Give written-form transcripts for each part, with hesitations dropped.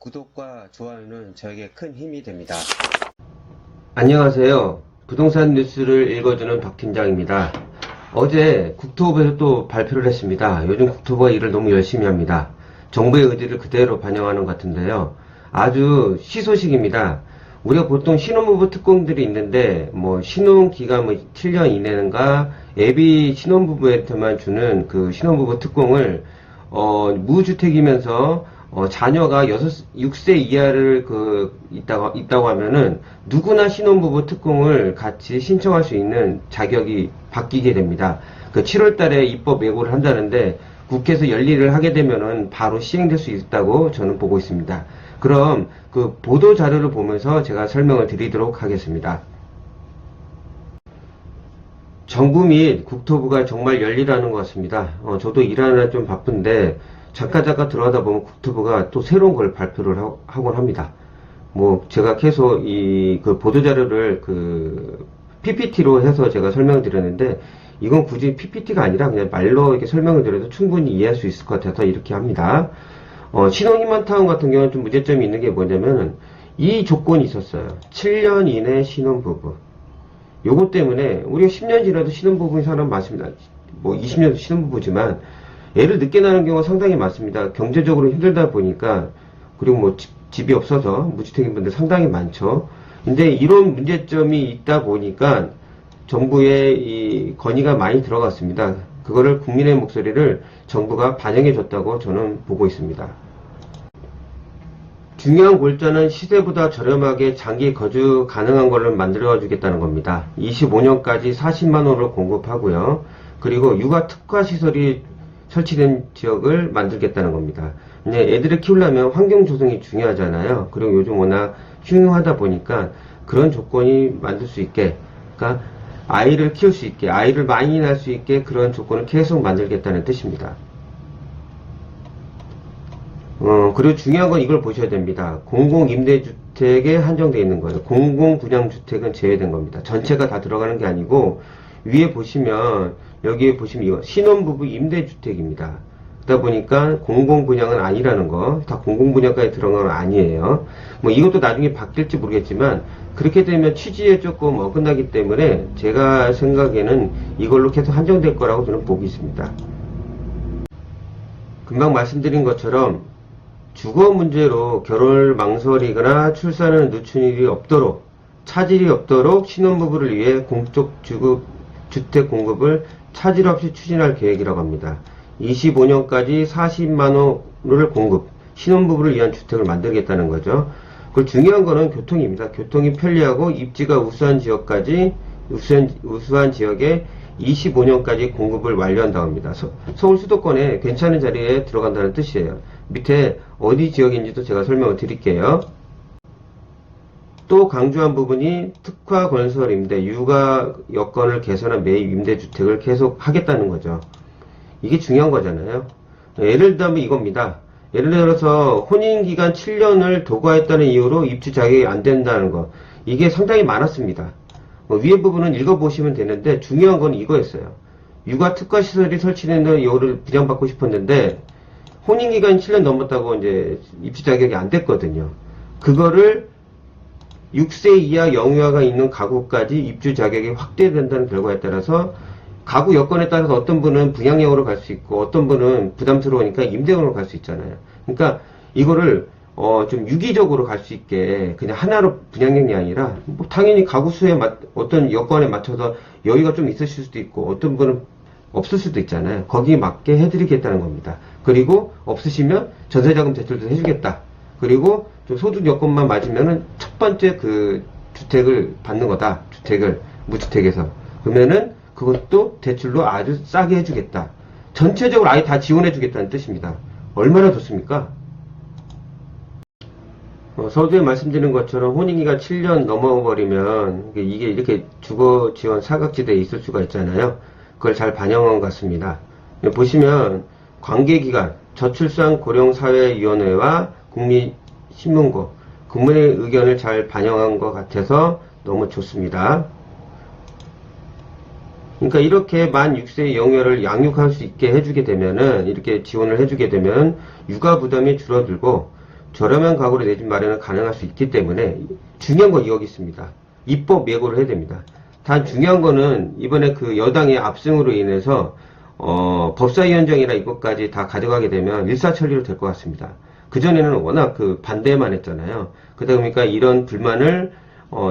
구독과 좋아요는 저에게 큰 힘이 됩니다. 안녕하세요. 부동산 뉴스를 읽어주는 박 팀장입니다. 어제 국토부에서 또 발표를 했습니다. 요즘 국토부가 일을 너무 열심히 합니다. 정부의 의지를 그대로 반영하는 것 같은데요. 아주 희소식입니다. 우리가 보통 신혼부부 특공들이 있는데 신혼기간 7년 이내인가 예비 신혼부부한테만 주는 그 신혼부부 특공을 무주택이면서 자녀가 6세 이하를 있다고 하면은 누구나 신혼부부 특공을 같이 신청할 수 있는 자격이 바뀌게 됩니다. 7월 달에 입법 예고를 한다는데 국회에서 열일을 하게 되면은 바로 시행될 수 있다고 저는 보고 있습니다. 그럼 그 보도 자료를 보면서 제가 설명을 드리도록 하겠습니다. 정부 및 국토부가 정말 열일하는 것 같습니다. 저도 일하느라 좀 바쁜데 잠깐 들어가다 보면 국토부가 또 새로운 걸 발표를 하곤 합니다. 제가 계속 그 보도자료를 PPT로 해서 제가 설명을 드렸는데, 이건 굳이 PPT가 아니라 그냥 말로 이렇게 설명을 드려도 충분히 이해할 수 있을 것 같아서 이렇게 합니다. 신혼희망타운 같은 경우는 좀 문제점이 있는 게 뭐냐면, 이 조건이 있었어요. 7년 이내 신혼부부. 요것 때문에, 우리가 10년 지나도 신혼부부인 사람 많습니다. 20년도 신혼부부지만, 애를 늦게 낳는 경우가 상당히 많습니다. 경제적으로 힘들다 보니까, 그리고 집이 없어서 무주택인 분들 상당히 많죠. 근데 이런 문제점이 있다 보니까 정부의 이 건의가 많이 들어갔습니다. 그거를 국민의 목소리를 정부가 반영해 줬다고 저는 보고 있습니다. 중요한 골자는 시세보다 저렴하게 장기 거주 가능한 것을 만들어 주겠다는 겁니다. 25년까지 40만원을 공급하고요. 그리고 육아 특화 시설이 설치된 지역을 만들겠다는 겁니다. 이제 애들을 키우려면 환경 조성이 중요하잖아요. 그리고 요즘 워낙 흉흉하다 보니까 그런 조건이 만들 수 있게, 그러니까 아이를 키울 수 있게, 아이를 많이 낳을 수 있게 그런 조건을 계속 만들겠다는 뜻입니다. 그리고 중요한 건 이걸 보셔야 됩니다. 공공임대주택에 한정되어 있는 거예요. 공공분양주택은 제외된 겁니다. 전체가 다 들어가는 게 아니고, 위에 보시면, 여기에 보시면 이거 신혼부부 임대주택입니다. 그러다 보니까 공공분양은 아니라는 거, 다 공공분양까지 들어간 건 아니에요. 이것도 나중에 바뀔지 모르겠지만, 그렇게 되면 취지에 조금 어긋나기 때문에 제가 생각에는 이걸로 계속 한정될 거라고 저는 보고 있습니다. 금방 말씀드린 것처럼 주거 문제로 결혼을 망설이거나 출산을 늦춘 일이 없도록, 차질이 없도록 신혼부부를 위해 공적 주택 공급을 차질 없이 추진할 계획이라고 합니다. 25년까지 40만원을 공급, 신혼부부를 위한 주택을 만들겠다는 거죠. 그리고 중요한 거는 교통입니다. 교통이 편리하고 입지가 우수한 지역에 25년까지 공급을 완료한다고 합니다. 서울 수도권에 괜찮은 자리에 들어간다는 뜻이에요. 밑에 어디 지역인지도 제가 설명을 드릴게요. 또 강조한 부분이 특화 건설 임대, 육아 여건을 개선한 매입 임대주택을 계속 하겠다는 거죠. 이게 중요한 거잖아요. 예를 들면 이겁니다. 예를 들어서 혼인기간 7년을 도과했다는 이유로 입주 자격이 안 된다는 거. 이게 상당히 많았습니다. 위에 부분은 읽어보시면 되는데 중요한 건 이거였어요. 육아 특화 시설이 설치된 이유를 분양받고 싶었는데 혼인기간 7년 넘었다고 이제 입주 자격이 안 됐거든요. 그거를 6세 이하 영유아가 있는 가구까지 입주 자격이 확대된다는 결과에 따라서 가구 여건에 따라서 어떤 분은 분양형으로 갈 수 있고 어떤 분은 부담스러우니까 임대형으로 갈 수 있잖아요. 그러니까 이거를 좀 유기적으로 갈 수 있게 그냥 하나로 분양형이 아니라 당연히 가구 수에 어떤 여건에 맞춰서 여유가 좀 있으실 수도 있고 어떤 분은 없을 수도 있잖아요. 거기에 맞게 해드리겠다는 겁니다. 그리고 없으시면 전세자금 대출도 해주겠다. 그리고 좀 소득 여건만 맞으면은 첫 번째 주택을 받는 거다. 무주택에서. 그러면은 그것도 대출로 아주 싸게 해주겠다. 전체적으로 아예 다 지원해주겠다는 뜻입니다. 얼마나 좋습니까? 서두에 말씀드린 것처럼 혼인기간 7년 넘어버리면 이게 이렇게 주거 지원 사각지대에 있을 수가 있잖아요. 그걸 잘 반영한 것 같습니다. 보시면 관계기관, 저출산 고령사회위원회와 국민신문고, 국민의 의견을 잘 반영한 것 같아서 너무 좋습니다. 그러니까 이렇게 만 6세 영유아를 양육할 수 있게 해주게 되면은, 이렇게 지원을 해주게 되면 육아 부담이 줄어들고 저렴한 가구로 내 집 마련은 가능할 수 있기 때문에 중요한 건 여기 있습니다. 입법 예고를 해야 됩니다. 단 중요한 거는 이번에 그 여당의 압승으로 인해서 법사위원장이나 이것까지 다 가져가게 되면 일사천리로 될 것 같습니다. 그전에는 워낙 그 반대만 했잖아요. 그러다 보니까 이런 불만을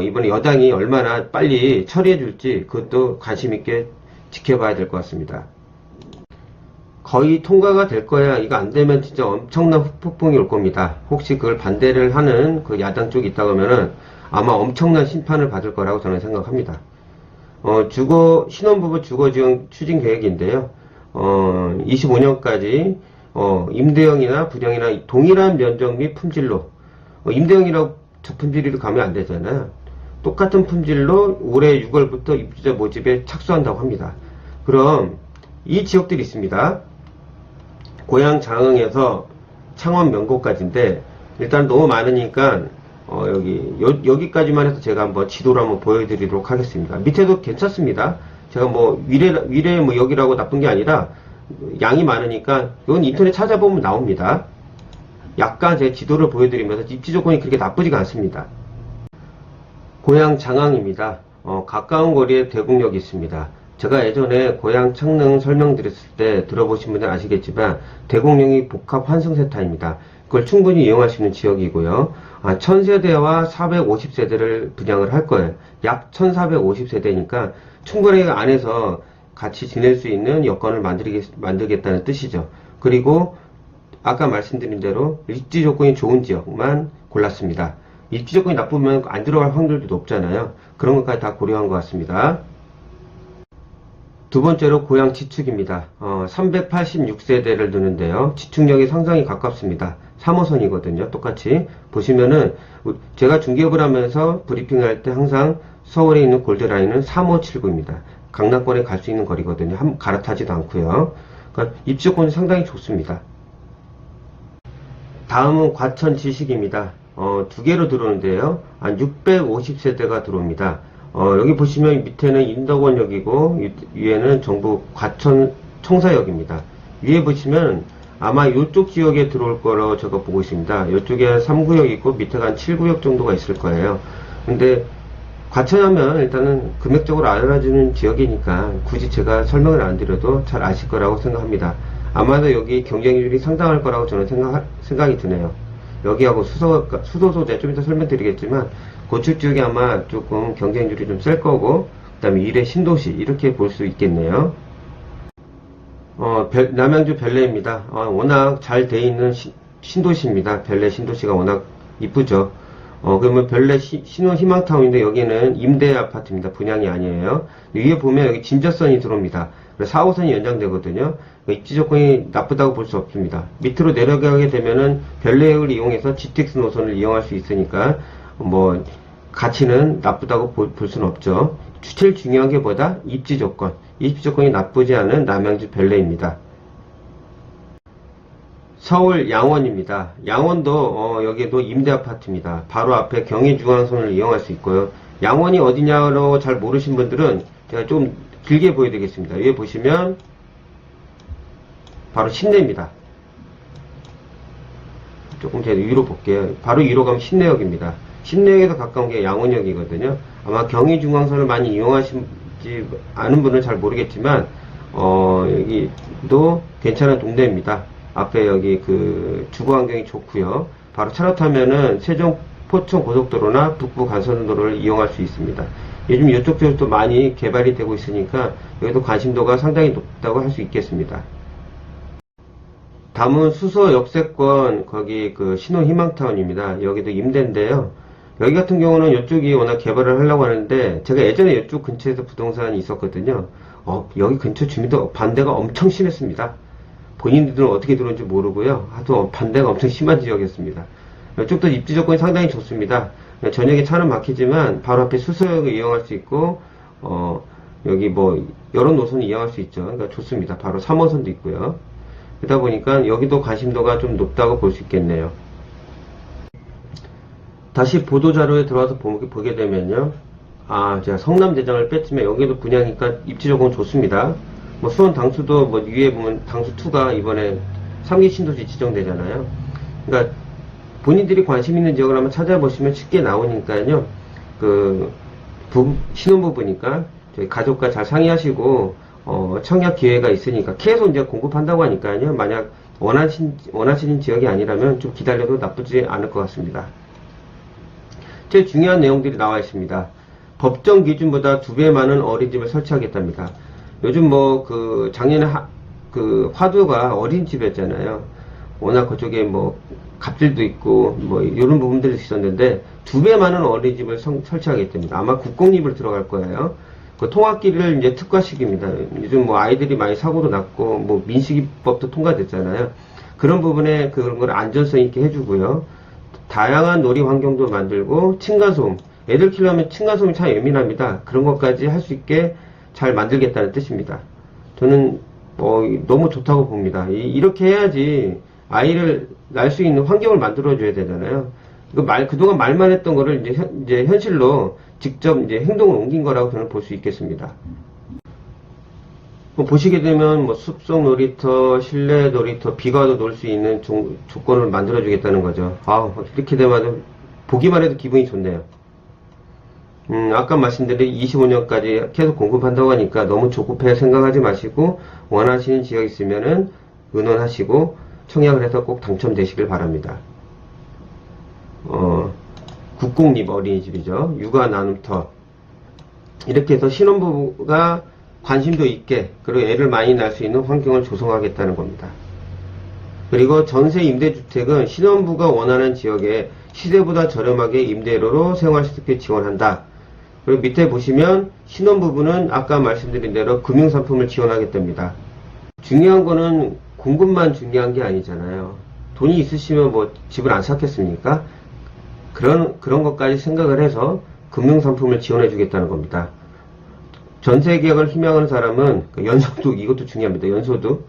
이번에 여당이 얼마나 빨리 처리해 줄지 그것도 관심 있게 지켜봐야 될 것 같습니다. 거의 통과가 될 거야. 이거 안 되면 진짜 엄청난 후폭풍이 올 겁니다. 혹시 그걸 반대를 하는 그 야당 쪽이 있다고 하면은 아마 엄청난 심판을 받을 거라고 저는 생각합니다. 신혼부부 주거지원 추진 계획인데요. 25년까지, 임대형이나 분양이나 동일한 면적 및 품질로, 임대형이라고 저품질로 가면 안 되잖아요. 똑같은 품질로 올해 6월부터 입주자 모집에 착수한다고 합니다. 그럼 이 지역들이 있습니다. 고양 장흥에서 창원 명고까지인데 일단 너무 많으니까 여기까지만 해서 제가 한번 지도를 한번 보여드리도록 하겠습니다. 밑에도 괜찮습니다. 제가 뭐 위례 뭐 여기라고 나쁜 게 아니라 양이 많으니까 이건 인터넷 찾아보면 나옵니다. 약간 제 지도를 보여드리면서 입지 조건이 그렇게 나쁘지가 않습니다. 고양 장항입니다. 가까운 거리에 대곡역이 있습니다. 제가 예전에 고양 창릉 설명드렸을 때 들어보신 분들 아시겠지만 대곡역이 복합 환승센터입니다. 그걸 충분히 이용할 수 있는 지역이고요. 1000세대와 450세대를 분양을 할 거예요. 약 1450세대니까 충분히 안에서 같이 지낼 수 있는 여건을 만들겠다는 뜻이죠. 그리고 아까 말씀드린 대로 입지 조건이 좋은 지역만 골랐습니다. 입지 조건이 나쁘면 안 들어갈 확률도 높잖아요. 그런 것까지 다 고려한 것 같습니다. 두 번째로 고양 지축입니다. 386세대를 두는데요. 지축력이 상당히 가깝습니다. 3호선이거든요. 똑같이 보시면은 제가 중개업을 하면서 브리핑할 때 항상 서울에 있는 골드라인은 3579입니다. 강남권에 갈 수 있는 거리거든요. 갈아타지도 않고요. 그러니까 입지 조건이 상당히 좋습니다. 다음은 과천 지식입니다. 두 개로 들어오는데요. 한 650세대가 들어옵니다. 여기 보시면 밑에는 인덕원역이고 위에는 정부 과천 청사역입니다. 위에 보시면 아마 이쪽 지역에 들어올 거로 제가 보고 있습니다. 이쪽에 3구역 있고 밑에가 한 7구역 정도가 있을 거예요. 근데 과천하면 일단은 금액적으로 알아주는 지역이니까 굳이 제가 설명을 안 드려도 잘 아실 거라고 생각합니다. 아마도 여기 경쟁률이 상당할 거라고 저는 생각이 드네요. 여기하고 수도소재 좀 이따 설명드리겠지만 고축 지역이 아마 조금 경쟁률이 좀 셀 거고 그 다음에 일의 신도시 이렇게 볼 수 있겠네요. 남양주 별내입니다. 워낙 잘 돼 있는 신도시입니다. 별내 신도시가 워낙 이쁘죠. 그러면 별내 신혼희망타운인데 여기는 임대 아파트입니다. 분양이 아니에요. 위에 보면 여기 진저선이 들어옵니다. 4호선이 연장되거든요. 입지 조건이 나쁘다고 볼 수 없습니다. 밑으로 내려가게 되면은 별내역을 이용해서 GTX 노선을 이용할 수 있으니까 뭐 가치는 나쁘다고 볼 수는 없죠. 제일 중요한 게 뭐다? 입지 조건. 입지 조건이 나쁘지 않은 남양주 별내입니다. 서울 양원입니다. 양원도 여기도 임대 아파트입니다. 바로 앞에 경의중앙선을 이용할 수 있고요. 양원이 어디냐로 잘 모르신 분들은 제가 좀 길게 보여드리겠습니다. 여기 보시면 바로 신내입니다. 조금 제가 위로 볼게요. 바로 위로 가면 신내역입니다. 신내역에서 가까운 게 양원역이거든요. 아마 경의중앙선을 많이 이용하시지 않은 분은 잘 모르겠지만 여기도 괜찮은 동네입니다. 앞에 여기 그 주거 환경이 좋고요. 바로 차로 타면은 세종 포천 고속도로나 북부 간선도로를 이용할 수 있습니다. 요즘 이쪽 지역도 많이 개발이 되고 있으니까 여기도 관심도가 상당히 높다고 할 수 있겠습니다. 다음은 수서 역세권 거기 그 신혼희망타운입니다. 여기도 임대인데요. 여기 같은 경우는 이쪽이 워낙 개발을 하려고 하는데 제가 예전에 이쪽 근처에서 부동산이 있었거든요. 여기 근처 주민도 반대가 엄청 심했습니다. 본인들은 어떻게 들어온지 모르고요. 하도 반대가 엄청 심한 지역이었습니다. 이쪽도 입지 조건이 상당히 좋습니다. 저녁에 차는 막히지만 바로 앞에 수서역을 이용할 수 있고 여기 뭐 여러 노선을 이용할 수 있죠. 그러니까 좋습니다. 바로 3호선도 있고요. 그러다 보니까 여기도 관심도가 좀 높다고 볼 수 있겠네요. 다시 보도자료에 들어와서 보게 되면요. 제가 성남대장을 뺐지만 여기도 분양이니까 입지 조건 좋습니다. 뭐 수원 당수도 뭐 위에 보면 당수 2가 이번에 3기 신도시 지정되잖아요. 그러니까 본인들이 관심 있는 지역을 한번 찾아보시면 쉽게 나오니까요. 신혼부부니까 저희 가족과 잘 상의하시고 청약 기회가 있으니까 계속 이제 공급한다고 하니까요. 만약 원하시는 지역이 아니라면 좀 기다려도 나쁘지 않을 것 같습니다. 제일 중요한 내용들이 나와 있습니다. 법정 기준보다 2배 많은 어린이집을 설치하겠답니다. 요즘 작년에 화두가 어린이집이었잖아요. 워낙 그쪽에 갑질도 있고 이런 부분들이 있었는데 2배 많은 어린이집을 설치하겠답니다. 아마 국공립을 들어갈 거예요. 그 통학기를 이제 특화식입니다. 요즘 아이들이 많이 사고도 났고 민식이법도 통과됐잖아요. 그런 부분에 그런 걸 안전성 있게 해주고요. 다양한 놀이 환경도 만들고 층간소음, 애들 키우려면 층간소음이 참 예민합니다. 그런 것까지 할 수 있게 잘 만들겠다는 뜻입니다. 저는 너무 좋다고 봅니다. 이렇게 해야지 아이를 낳을 수 있는 환경을 만들어줘야 되잖아요. 그동안 말만 했던 거를 이제 현실로 직접 이제 행동을 옮긴 거라고 저는 볼 수 있겠습니다. 보시게 되면 숲속 놀이터, 실내 놀이터, 비가도 놀 수 있는 조건을 만들어 주겠다는 거죠. 이렇게 되면 보기만 해도 기분이 좋네요. 아까 말씀드린 25년까지 계속 공급한다고 하니까 너무 조급해 생각하지 마시고 원하시는 지역 있으면은 의논하시고 청약을 해서 꼭 당첨되시길 바랍니다. 국공립 어린이집이죠. 육아 나눔터. 이렇게 해서 신혼부부가 관심도 있게 그리고 애를 많이 낳을 수 있는 환경을 조성하겠다는 겁니다. 그리고 전세 임대주택은 신혼부가 원하는 지역에 시세보다 저렴하게 임대료로 생활시설비 지원한다. 그리고 밑에 보시면 신혼부부는 아까 말씀드린 대로 금융상품을 지원하겠답니다. 중요한 거는 공급만 중요한 게 아니잖아요. 돈이 있으시면 집을 안 샀겠습니까? 그런 것까지 생각을 해서 금융상품을 지원해 주겠다는 겁니다. 전세 계약을 희망하는 사람은 연소득, 이것도 중요합니다. 연소득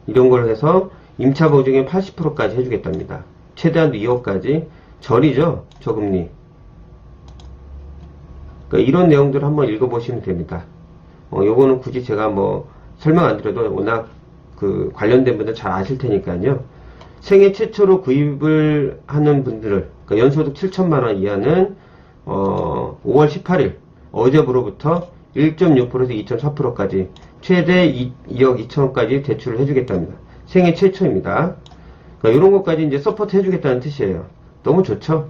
이런 걸 해서 임차 보증의 80%까지 해주겠답니다. 최대한도 2억까지 절이죠, 저금리. 이런 내용들을 한번 읽어보시면 됩니다. 요거는 굳이 제가 설명 안 드려도 워낙 관련된 분들 잘 아실 테니까요. 생애 최초로 구입을 하는 분들, 연소득 7천만원 이하는 5월 18일 어제부로부터 1.6%에서 2.4%까지 최대 2억 2천원까지 대출을 해주겠답니다. 생애 최초입니다. 이런 것까지 이제 서포트 해주겠다는 뜻이에요. 너무 좋죠?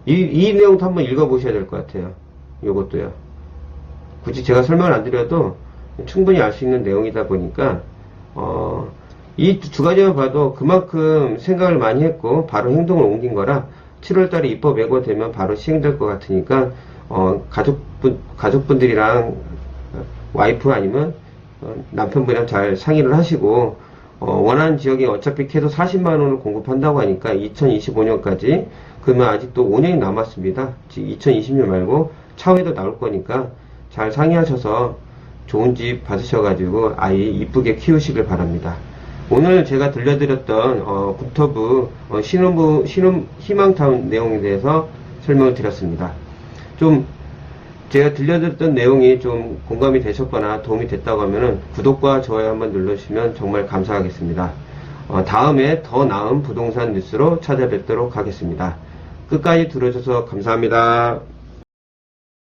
이 내용도 한번 읽어보셔야 될 것 같아요. 요것도요. 굳이 제가 설명을 안 드려도 충분히 알 수 있는 내용이다 보니까 이 두 가지만 봐도 그만큼 생각을 많이 했고 바로 행동을 옮긴 거라 7월달에 입법 예고되면 바로 시행될 것 같으니까 가족분들이랑 와이프 아니면 남편분이랑 잘 상의를 하시고 원하는 지역에 어차피 계속 40만원을 공급한다고 하니까 2025년까지 그러면 아직도 5년이 남았습니다. 2020년 말고 차후에도 나올 거니까 잘 상의하셔서 좋은 집 받으셔가지고 아이 이쁘게 키우시길 바랍니다. 오늘 제가 들려드렸던 국토부 신혼부 희망타운 내용에 대해서 설명을 드렸습니다. 좀 제가 들려드렸던 내용이 좀 공감이 되셨거나 도움이 됐다고 하면은 구독과 좋아요 한번 눌러주시면 정말 감사하겠습니다. 다음에 더 나은 부동산 뉴스로 찾아뵙도록 하겠습니다. 끝까지 들어주셔서 감사합니다.